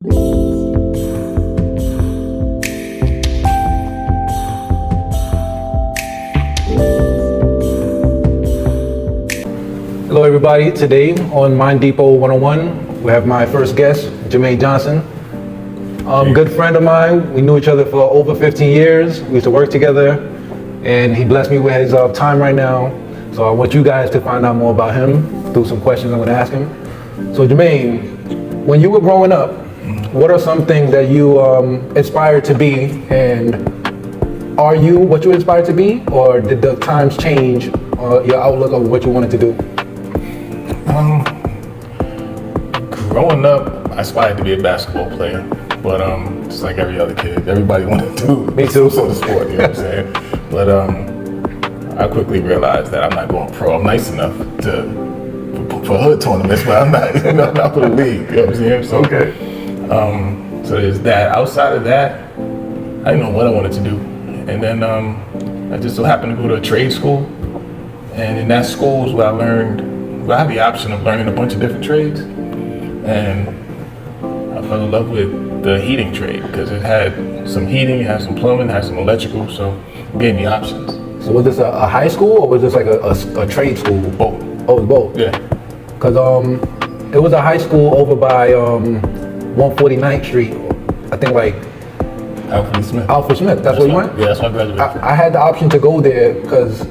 Hello everybody, today on Mind Depot 101, we have my first guest, Jamaine Johnson. Good friend of mine, we knew each other for over 15 years, we used to work together, and he blessed me with his time right now. So I want you guys to find out more about him through some questions I'm gonna ask him. So Jamaine, when you were growing up, what are some things that you inspired to be, and are you what you inspired to be, or did the times change your outlook of what you wanted to do? Growing up, I aspired to be a basketball player, but just like every other kid, everybody wanted to do some sort of sport, you know what I'm saying? But I quickly realized that I'm not going pro. I'm nice enough for hood tournaments, but I'm not for the league, you know what I'm saying? So, Okay. So there's that. Outside of that, I didn't know what I wanted to do. And then I just so happened to go to a trade school, and in that school is where I had the option of learning a bunch of different trades, and I fell in love with the heating trade because it had some heating, it had some plumbing, it had some electrical, so it gave me options. So was this a high school or was this like a trade school? Both. Oh, it was both? Yeah. Because it was a high school over by 149th Street, I think like Alfred Smith. Alfred Smith, that's where you went? Yeah, that's where I graduated. I had the option to go there because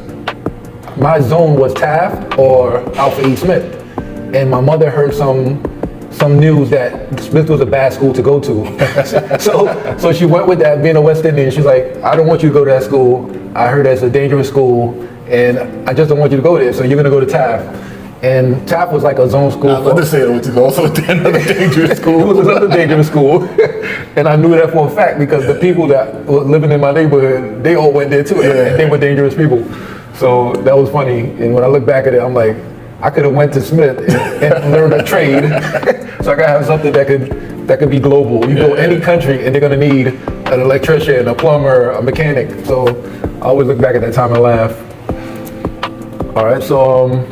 my zone was Taft or Alfred E. Smith. And my mother heard some news that Smith was a bad school to go to. so she went with that, being a West Indian. She's like, I don't want you to go to that school. I heard that's a dangerous school, and I just don't want you to go there, so you're gonna go to Taft. And Taft was like a zone school. I was about to say it was also another dangerous school. It was another dangerous school. And I knew that for a fact because the people that were living in my neighborhood, they all went there too, and they were dangerous people. So that was funny. And when I look back at it, I'm like, I could have went to Smith and learned a trade. So I gotta have something that could be global. You go any country and they're gonna need an electrician, a plumber, a mechanic. So I always look back at that time and laugh. All right, so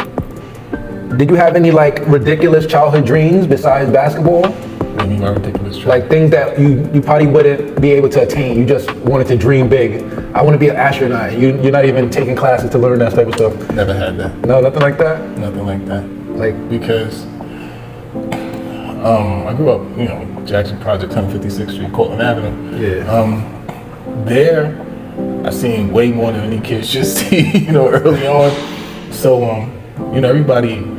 did you have any like ridiculous childhood dreams besides basketball? What do you mean by ridiculous dreams? Like things that you probably wouldn't be able to attain. You just wanted to dream big. I want to be an astronaut. You're not even taking classes to learn that type of stuff. Never had that. No, nothing like that? Nothing like that. Like, Because I grew up, Jackson Project, 156th Street, Cortland Avenue. yeah. There, I seen way more than any kid should see, early on. So, everybody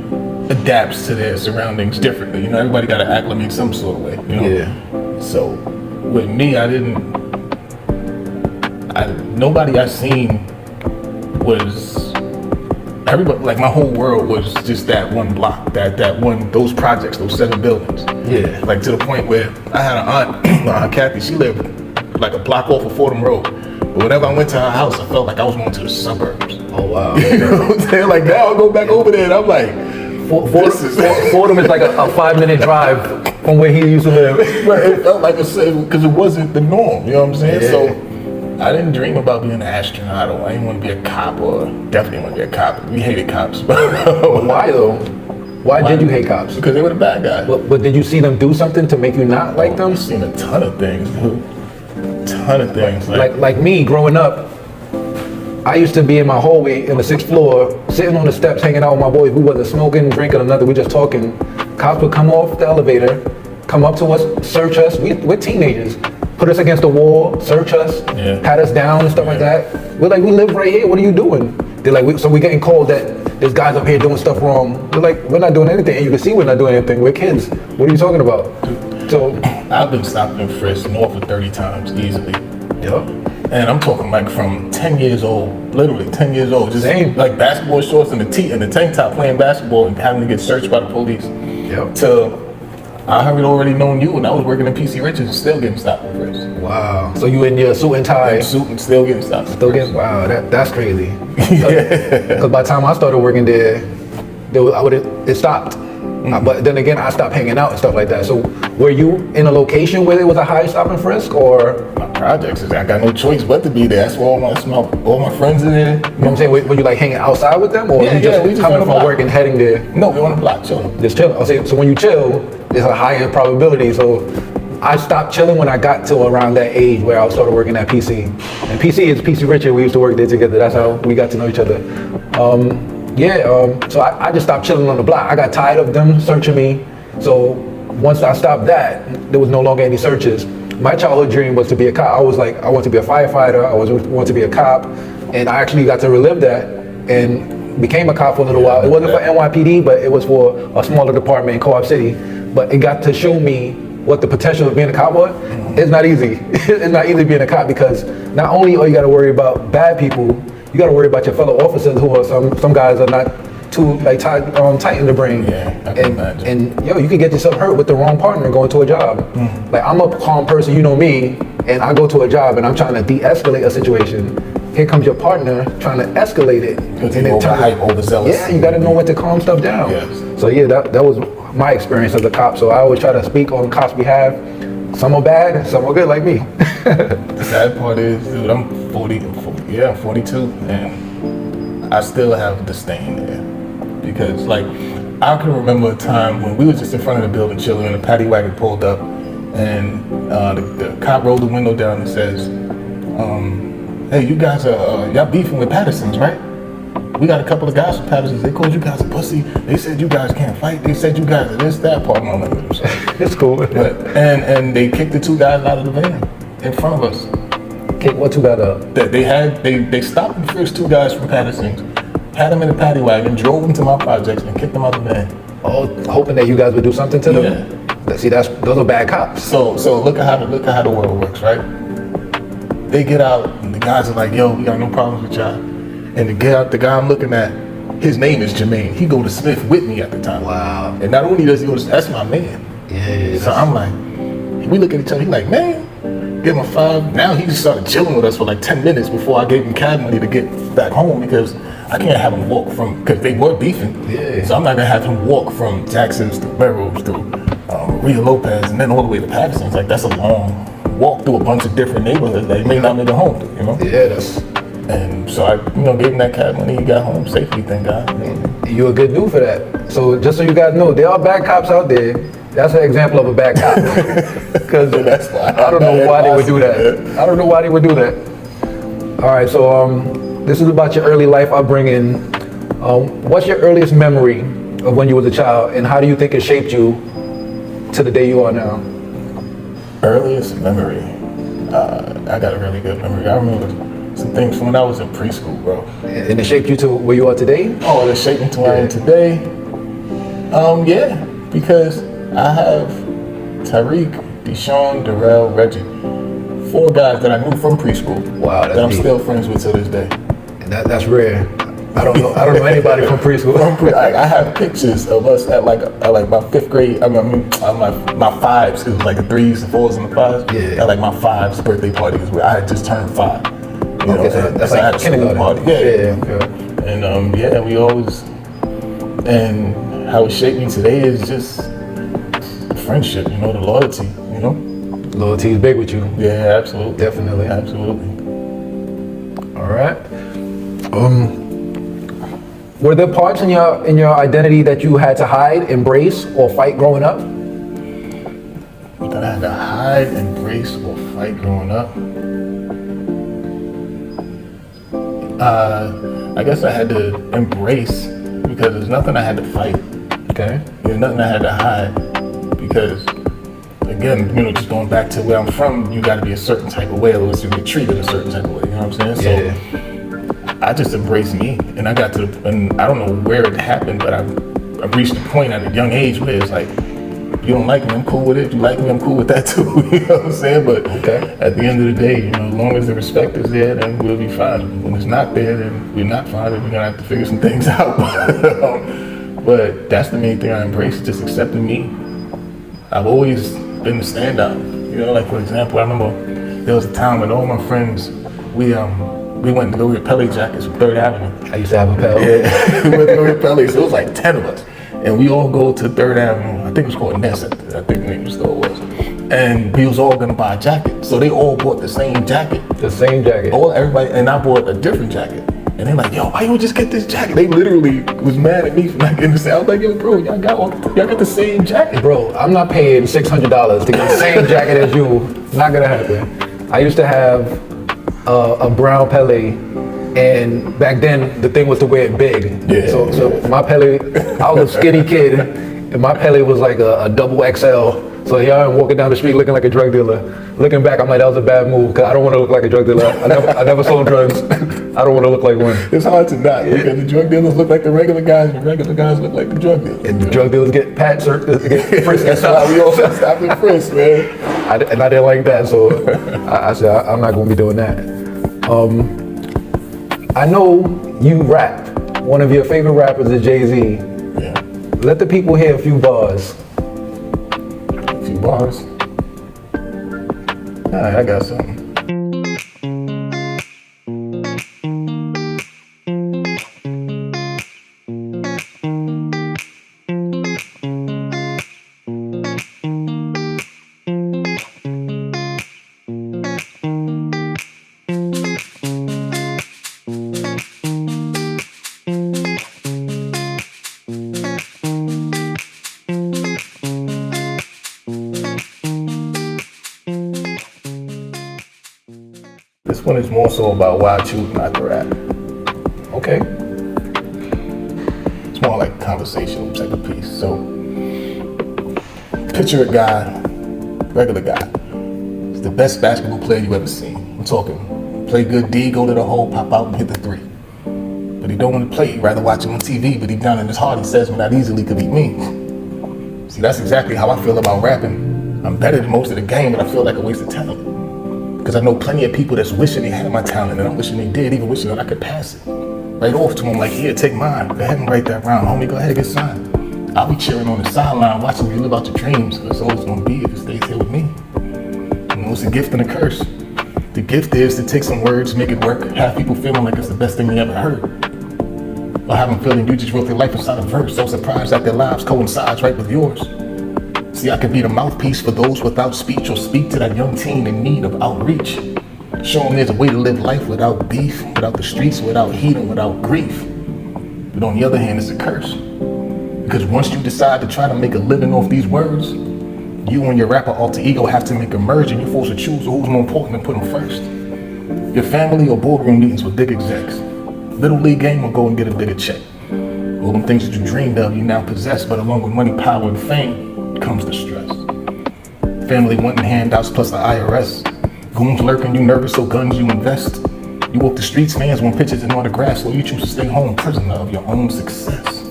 adapts to their surroundings differently. Everybody got to acclimate some sort of way. Yeah. So, with me, nobody I seen was. Everybody, like my whole world was just that one block, those projects, those 7 buildings. Yeah. Like to the point where I had an aunt, Aunt Kathy, she lived like a block off of Fordham Road. But whenever I went to her house, I felt like I was going to the suburbs. Oh, wow. You know what I'm saying? Like now I'll go back over there and I'm like, Fordham is like a 5-minute drive from where he used to live. But it felt like because it wasn't the norm, you know what I'm saying? Yeah. So I didn't dream about being an astronaut, or I didn't want to be a cop, or definitely want to be a cop. We hated cops. Why though? Why did you hate cops? Because they were the bad guys. But did you see them do something to make you not like them? I've seen a ton of things, dude. Ton of things. Like me growing up, I used to be in my hallway in the 6th floor, sitting on the steps, hanging out with my boys. We wasn't smoking, drinking, or nothing. We just talking. Cops would come off the elevator, come up to us, search us. We're teenagers. Put us against the wall, search us, pat us down and stuff like that. We're like, we live right here. What are you doing? They're like, so we're getting called that there's guys up here doing stuff wrong. We're like, we're not doing anything. And you can see we're not doing anything. We're kids. What are you talking about? So I've been stopped and frisked north of 30 times easily. Yep. And I'm talking like from 10 years old, literally 10 years old, just like basketball shorts and the tank top playing basketball and having to get searched by the police. Yep. To I had already known you when I was working in PC Richards and still getting stopped and frisked. Wow. So you in your suit and tie? Suit and still getting stopped. Wow, that's crazy. Yeah. Because by the time I started working there, it stopped. But then again, I stopped hanging out and stuff like that. So were you in a location where there was a high stop and frisk, or? My projects, I got no choice but to be there. That's where all my friends are there. You know what I'm saying? Were you like hanging outside with them, or Yeah, you just we just coming on the from block. work and heading there? No, we on the block chilling. Just chilling. So when you chill, there's a higher probability. So I stopped chilling when I got to around that age where I started working at PC. And PC is PC Richard. We used to work there together. That's how we got to know each other. So I just stopped chilling on the block. I got tired of them searching me. So once I stopped that, there was no longer any searches. My childhood dream was to be a cop. I was like, I want to be a firefighter. I want to be a cop. And I actually got to relive that and became a cop for a little while. It wasn't for NYPD, but it was for a smaller department in Co-op City. But it got to show me what the potential of being a cop was. It's not easy. It's not easy being a cop because not only are you got to worry about bad people, you got to worry about your fellow officers who are some guys are not too like tight in the brain. Yeah, I can imagine. And yo, you can get yourself hurt with the wrong partner going to a job. Like I'm a calm person, you know me, and I go to a job and I'm trying to de-escalate a situation. Here comes your partner trying to escalate it. Because you're overhyped, overzealous. Yeah, you got to know when to calm stuff down. Yes. So yeah, that was my experience as a cop. So I always try to speak on cops' behalf. Some are bad, some are good, like me. The sad part is, dude, I'm 42, and I still have disdain there. Because, like, I can remember a time when we were just in front of the building chilling, and a paddy wagon pulled up, and the cop rolled the window down and says, hey, you guys are, y'all beefing with Patterson's, right? We got a couple of guys from Patterson's. They called you guys a pussy. They said you guys can't fight. They said you guys are this, that part. No, It's cool. But, and they kicked the two guys out of the van in front of us. Kick what two guys up? They stopped the first two guys from Patterson's, had them in a paddy wagon, drove them to my projects, and kicked them out the van. Oh, hoping that you guys would do something to them? Yeah. See, those are bad cops. So look at how the world works, right? They get out, and the guys are like, yo, we got no problems with y'all. And the guy I'm looking at, his name is Jamaine. He go to Smith with me at the time. Wow. And not only does he go to, that's my man. Yeah. So I'm like, we look at each other, he's like, man, give him a 5. Now he just started chilling with us for like 10 minutes before I gave him cab money to get back home because I can't have him walk because they were beefing. Yeah. So I'm not gonna have him walk from Jackson's to Melrose to Rio Lopez and then all the way to Patterson's. Like that's a long walk through a bunch of different neighborhoods that he may not make it home to, you know? Yeah, And so I, gave him that cab money. He got home safely, thank God. You're a good dude for that. So just so you guys know, there are bad cops out there. That's an example of a bad cop. Because I don't know why they would do that. I don't know why they would do that. All right, so this is about your early life upbringing. What's your earliest memory of when you was a child, and how do you think it shaped you to the day you are now? Earliest memory. I got a really good memory. I remember some things from when I was in preschool, bro. And it shaped you to where you are today? Oh, it shaped me to where I am today. Yeah, because I have Tariq, Deshaun, Darrell, Reggie. 4 guys that I knew from preschool. Wow, that's that I'm deep. still friends with to this day. And that's rare. I don't know anybody from preschool. I have pictures of us at like my 5th grade. I mean, my 5s. It was like the 3s, the 4s, and the 5s. Yeah. At like my 5's birthday party is where I had just turned 5. Okay, so that's like a kindergarten party. Yeah. And we always, and how it shaped me today is just friendship, the loyalty, Loyalty is big with you. Yeah, absolutely. Definitely. Absolutely. All right. Were there parts in your identity that you had to hide, embrace, or fight growing up? That I had to hide, embrace, or fight growing up? I guess I had to embrace because there's nothing I had to fight. Okay. There's nothing I had to hide because, again, just going back to where I'm from, you got to be a certain type of way, or else you get treated a certain type of way. You know what I'm saying? Yeah. So I just embraced me, and I got to and I don't know where it happened, but I reached a point at a young age where it's like, you don't like me, I'm cool with it. You like me, I'm cool with that too. You know what I'm saying? But at the end of the day, as long as the respect is there, then we'll be fine. When it's not there, then we're not fine, and we're gonna have to figure some things out. But that's the main thing I embrace, just accepting me. I've always been the standout. Like for example, I remember there was a time when all my friends, we went to go get Pele jackets from 3rd Avenue. I used to have a Pele. Yeah, we went to go get Pele, so it was like 10 of us. And we all go to 3rd Avenue, I think it was called Ness, I think the name of the store was. And we was all gonna buy a jacket. So they all bought the same jacket. The same jacket. Everybody, and I bought a different jacket. And they're like, yo, why you don't just get this jacket? They literally was mad at me for not getting this. I was like, yo, bro, y'all got the same jacket. Bro, I'm not paying $600 to get the same jacket as you. Not gonna happen. I used to have a brown Pele, and back then the thing was to wear it big. Yeah. So my Pele, I was a skinny kid, and my Pele was like a double XL. So here I am walking down the street looking like a drug dealer. Looking back, I'm like, that was a bad move, because I don't want to look like a drug dealer. I never sold drugs. I don't want to look like one. It's hard to not, because the drug dealers look like the regular guys, and the regular guys look like the drug dealers. And the drug dealers get get frisked. That's why we all stop and frisk, man. I didn't like that, so I said, I'm not going to be doing that. I know you rap. One of your favorite rappers is Jay-Z. Yeah. Let the people hear a few bars. A few bars. All right, I got something. This one is more so about why I choose not to rap. Okay. It's more like a conversational type of piece. So, picture a guy, regular guy. He's the best basketball player you've ever seen. I'm talking, play good D, go to the hole, pop out and hit the three. But he don't want to play, he'd rather watch him on TV, but deep down in his heart he says, man, that easily could beat me. See, that's exactly how I feel about rapping. I'm better than most of the game, but I feel like a waste of talent. Because I know plenty of people that's wishing they had my talent, and I'm wishing they did, even wishing that I could pass it. Right off to them, like, here, take mine. Go ahead and write that round. Homie, go ahead and get signed. I'll be cheering on the sideline, watching you live out your dreams. That's all it's going to be if it stays here with me. You know, it's a gift and a curse. The gift is to take some words, make it work, have people feeling like it's the best thing they ever heard. Or have them feeling you just wrote their life inside a verse, so surprised that their lives coincides right with yours. See, I can be the mouthpiece for those without speech, or speak to that young teen in need of outreach. Show them there's a way to live life without beef, without the streets, without heat, and without grief. But on the other hand, it's a curse. Because once you decide to try to make a living off these words, you and your rapper alter ego have to make a merge, and you're forced to choose who's more important and put them first. Your family or boardroom meetings with big execs. Little league game or go and get a bigger check. All them things that you dreamed of, you now possess, but along with money, power, and fame, comes the stress. Family wanting handouts plus the IRS. Goons lurking, you nervous, so guns you invest. You walk the streets, fans want pictures and autographs, so you choose to stay home, prisoner of your own success.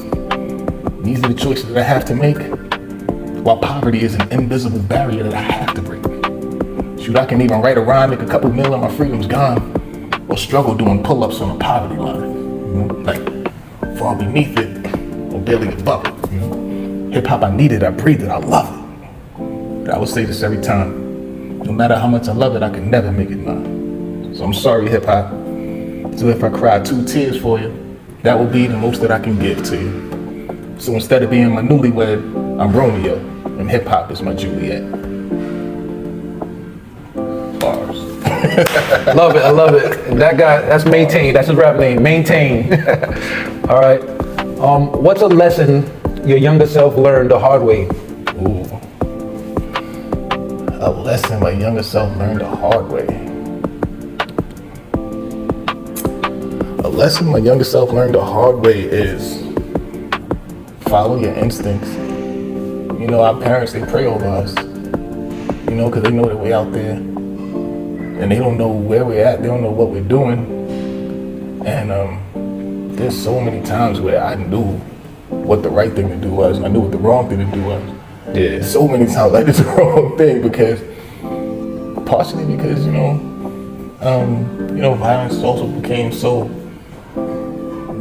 These are the choices that I have to make, while poverty is an invisible barrier that I have to break. Shoot, I can even write a rhyme, make a couple mil and my freedom's gone, or struggle doing pull-ups on a poverty line. You know, like, far beneath it, or barely above it, you know. Hip-hop, I need it, I breathe it, I love it. But I would say this every time. No matter how much I love it, I can never make it mine. So I'm sorry, hip-hop. So if I cry 2 tears for you, that will be the most that I can give to you. So instead of being my newlywed, I'm Romeo, and hip-hop is my Juliet. Bars. Love it, I love it. And that guy, that's Maintain, that's his rap name, Maintain. All right. What's a lesson your younger self learned the hard way? Ooh. A lesson my younger self learned the hard way. A lesson my younger self learned the hard way is follow your instincts. You know, our parents, they pray over us. You know, because they know that we're out there. And they don't know where we're at. They don't know what we're doing. And there's so many times where I knew what the right thing to do was, and I knew what the wrong thing to do was. Yeah. So many times I did the wrong thing partially because, you know, violence also became so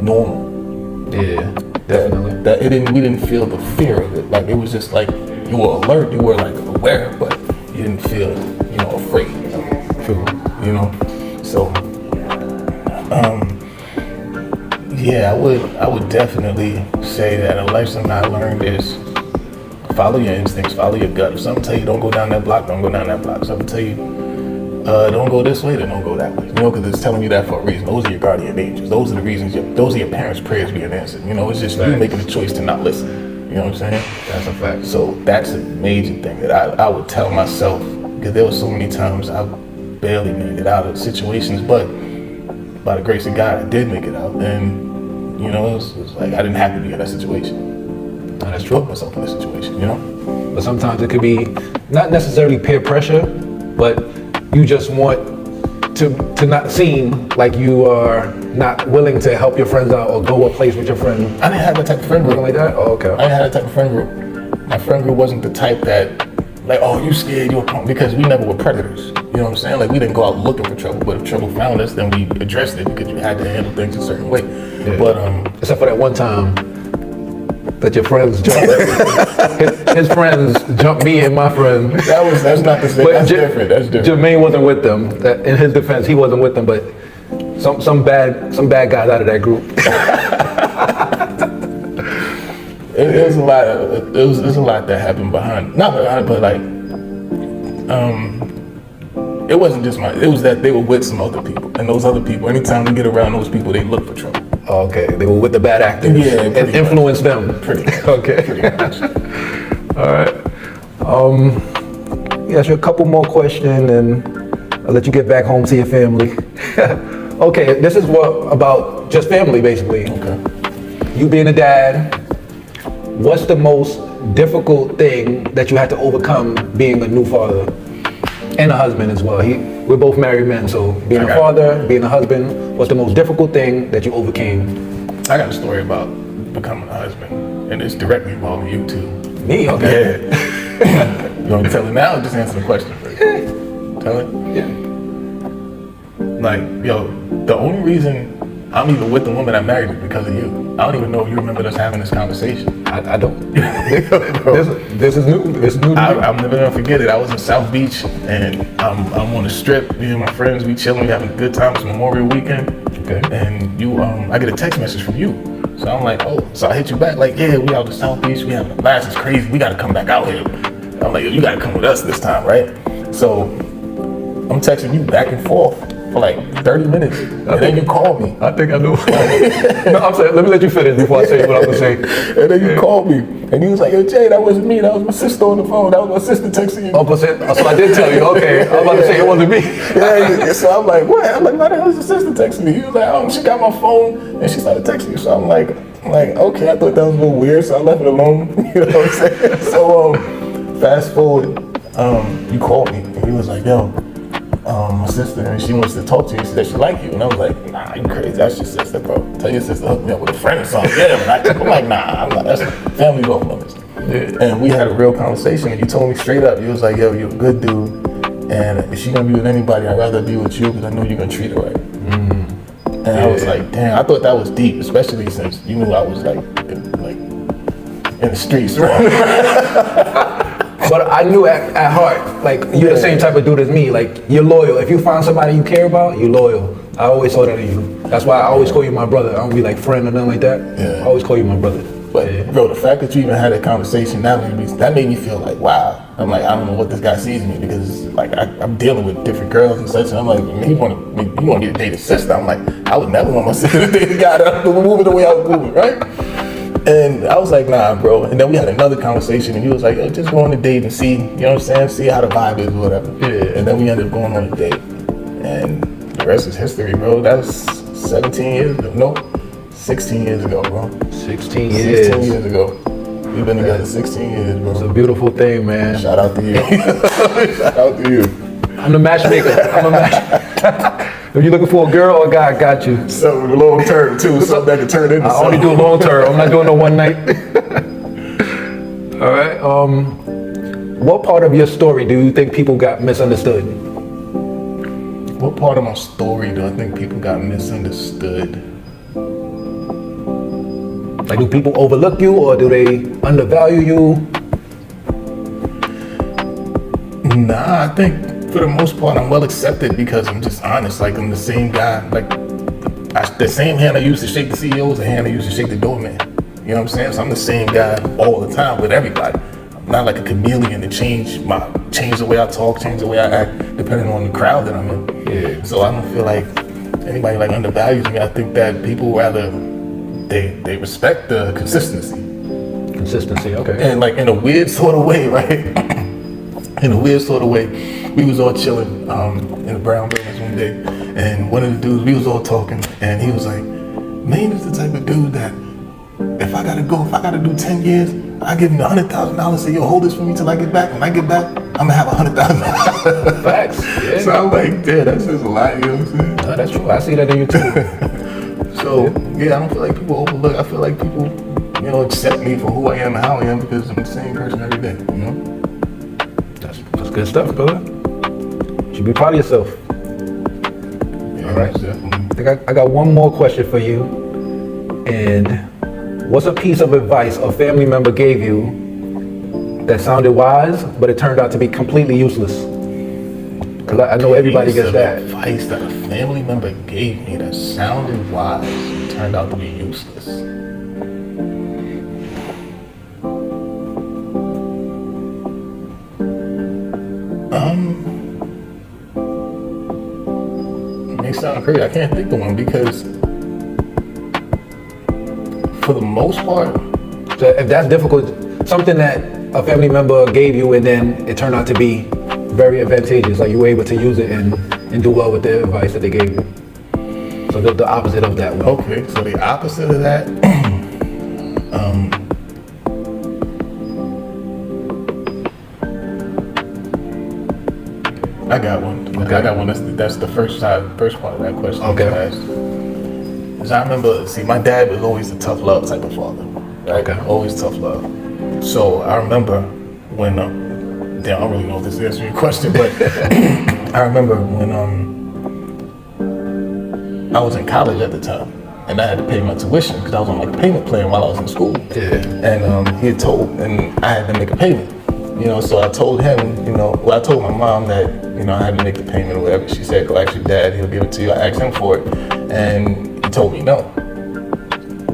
normal. Yeah, definitely. That we didn't feel the fear of it. Like, it was just like, you were alert, you were like aware, but you didn't feel, you know, afraid. True. You know? So, yeah, I would definitely say that a lesson I learned is follow your instincts, follow your gut. If something tell you don't go down that block, don't go down that block. If something tell you don't go this way, then don't go that way. You know, because it's telling you that for a reason. Those are your guardian angels. Those are the reasons. Those are your parents' prayers being answered. You know, it's just you making a choice to not listen. You know what I'm saying? That's a fact. So that's a major thing that I would tell myself, because there were so many times I barely made it out of situations, but by the grace of God, I did make it out. And, you know, it was like I didn't have to be in that situation. That's I true. put myself in that situation, you know? But sometimes it could be not necessarily peer pressure, but you just want to not seem like you are not willing to help your friends out or go a place with your friend. I didn't have that type of friend group. Something like that? Oh, okay. I didn't have that type of friend group. My friend group wasn't the type that, like, oh, you scared, you're a punk, because we never were predators. You know what I'm saying? Like, we didn't go out looking for trouble, but if trouble found us, then we addressed it because you had to handle things a certain way. Yeah. But except for that one time that your friends jumped, his friends jumped me and my friend. that's not the same. That's different. That's different. Jermaine wasn't with them. In his defense, he wasn't with them, but some bad guys out of that group. It was a lot. There's a lot that happened behind. Not behind, but like, it wasn't just it was that they were with some other people, and those other people, anytime we get around those people, they look for trouble. Oh, okay, they were with the bad actors. Yeah, and influenced them. Pretty much. Okay. Pretty much. All right. Yes, a couple more questions, and I'll let you get back home to your family. Okay, this is about just family, basically. Okay. You being a dad, what's the most difficult thing that you had to overcome being a new father and a husband as well? We're both married men, so being a father, being a husband, what's the most difficult thing that you overcame? I got a story about becoming a husband, and it's directly involving you too. Me? Okay. Yeah. You want me to tell it now or just answer the question first? Tell it? Yeah. Like, yo, the only reason I'm even with the woman I married is because of you. I don't even know if you remember us having this conversation. I don't. This is new. This is new to me. I'm never gonna forget it. I was in South Beach, and I'm on the strip. Me and my friends, we chilling, we having a good time. It's Memorial Weekend. Okay. And you, I get a text message from you. So I'm like, oh. So I hit you back, like, yeah, we out in South Beach. We having a blast. It's crazy. We gotta come back out here. I'm like, yo, you gotta come with us this time, right? So I'm texting you back and forth for like 30 minutes, and then you call me. I think I know. No, I'm saying, let me let you finish before I say what I'm gonna say. And then you called me, and you was like, yo, Jay, that wasn't me. That was my sister on the phone. That was my sister texting you. Oh, so I did tell you. Okay, I was about to say it wasn't me. Yeah, so I'm like, what? I'm like, why the hell is your sister texting me? He was like, oh, she got my phone, and she started texting you. So I'm like, okay, I thought that was a little weird, so I left it alone. You know what I'm saying? So fast forward, you called me, and he was like, yo, my sister, and she wants to talk to you. She said she like you, and I was like, nah, you crazy? That's your sister, bro. Tell your sister to hook me up with a friend or something. Yeah, but I'm like, nah, that's family off limits. Yeah. And we had a real conversation, and you told me straight up, you was like, yo, you're a good dude, and if she gonna be with anybody, I'd rather be with you because I know you're gonna treat her right. And I was like, damn, I thought that was deep, especially since you knew I was like in the streets. But I knew at heart, like, you're the same type of dude as me. Like, you're loyal. If you find somebody you care about, you're loyal. I always saw that in you. That's why I always call you my brother. I don't be like friend or nothing like that. Yeah. I always call you my brother. But bro, the fact that you even had that conversation, that made me feel like, wow. I'm like, I don't know what this guy sees in me, because like I'm dealing with different girls and such, and I'm like, he want me to date his sister. I'm like, I would never want my sister to date a guy that was moving the way I was moving, right? And I was like, nah, bro. And then we had another conversation, and he was like, yo, just go on a date and see, you know what I'm saying? See how the vibe is or whatever. Yeah. And then we ended up going on a date. And the rest is history, bro. That was 17 years ago. No, 16 years ago, bro. 16 years. 16 years ago. We've been together 16 years, bro. It's a beautiful thing, man. Shout out to you. Shout out to you. I'm the matchmaker. If you're looking for a girl or a guy, I got you. Something long term too, something that can turn into I only do long term. I'm not doing no one night. All right. What part of your story do you think people got misunderstood? What part of my story do I think people got misunderstood? Like, do people overlook you or do they undervalue you? Nah, I think for the most part I'm well accepted because I'm just honest. Like, I'm the same guy. Like, the same hand I used to shake the CEO is the hand I used to shake the doorman. You know what I'm saying? So I'm the same guy all the time with everybody. I'm not like a chameleon to change the way I talk, change the way I act, depending on the crowd that I'm in. Yeah. So I don't feel like anybody like undervalues me. I think that people rather they respect the consistency. Consistency, okay. And like in a weird sort of way, right? In a weird sort of way, we was all chilling in the Brown Buildings one day, and one of the dudes, we was all talking, and he was like, Maine is the type of dude that if I gotta do 10 years, I give him $100,000, say, yo, hold this for me till I get back. When I get back, I'm gonna have $100,000. Facts. Yeah. So I'm like, damn, that's just a lot, you know what I'm saying? No, that's true. I see that in you too. So yeah, I don't feel like people overlook. I feel like people, you know, accept me for who I am and how I am because I'm the same person every day, you know? That's good stuff, brother. You should be proud of yourself. Yeah, all right. Definitely. I think I got one more question for you. And what's a piece of advice a family member gave you that sounded wise, but it turned out to be completely useless? Because I know everybody gets that. Advice that a family member gave me that sounded wise turned out to be useless. It may sound crazy. I can't think of one because for the most part, So if that's difficult, something that a family member gave you and then it turned out to be very advantageous, like you were able to use it and do well with the advice that they gave you. So the opposite of that one. okay, so the opposite of that, I got one. Okay. I got one. That's the first part of that question. Okay. You asked. 'Cause I remember, my dad was always a tough love type of father, right? Okay. Always tough love. So I remember when, damn, I don't really know if this answers your question, but I remember when I was in college at the time, and I had to pay my tuition because I was on like a payment plan while I was in school. Yeah. And he had and I had to make a payment. You know, so I told him, I told my mom that, I had to make the payment or whatever. She said, go ask your dad, he'll give it to you. I asked him for it, and he told me no.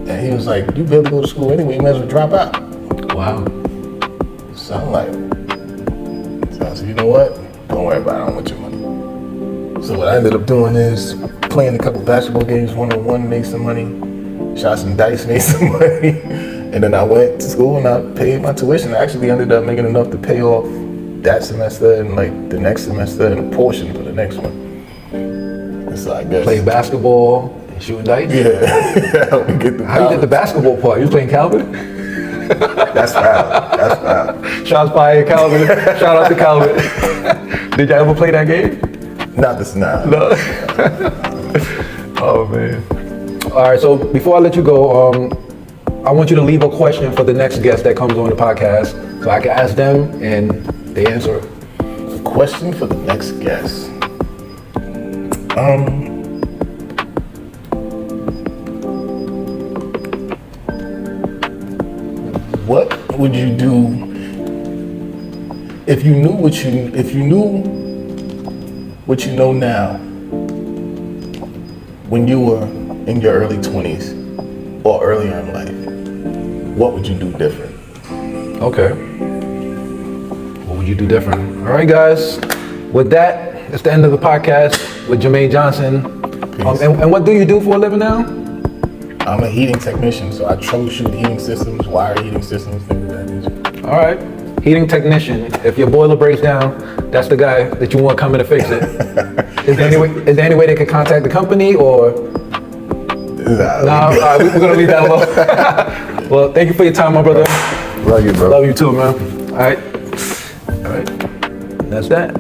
And he was like, you better go to school anyway, you might as well drop out. Wow. So I'm like, so I said, you know what? Don't worry about it, I don't want your money. So what I ended up doing is playing a couple basketball games, 1-on-1, made some money, shot some dice, made some money. And then I went to school and I paid my tuition. I actually ended up making enough to pay off that semester and like the next semester and a portion for the next one. And so I guess. Playing basketball and shooting dice? Yeah. Help me get the How you did the basketball part? You was playing Calvin? That's foul. That's foul. Shots fired, Calvin. Shout out to Calvin. Did y'all ever play that game? Not this now. No. Oh man. All right, so before I let you go, I want you to leave a question for the next guest that comes on the podcast, so I can ask them and they answer it. A question for the next guest. What would you do if you knew what you know now when you were in your early 20s or earlier in life? What would you do different? Okay. What would you do different? All right, guys. With that, it's the end of the podcast with Jermaine Johnson. And what do you do for a living now? I'm a heating technician, so I troubleshoot heating systems, wire heating systems, things of that nature. All right. Heating technician. If your boiler breaks down, that's the guy that you want coming to fix it. Is there any way they can contact the company or? Nah, we're gonna leave that alone. Well, thank you for your time, my brother. Love you, bro. Love you too, man. All right. And that's that.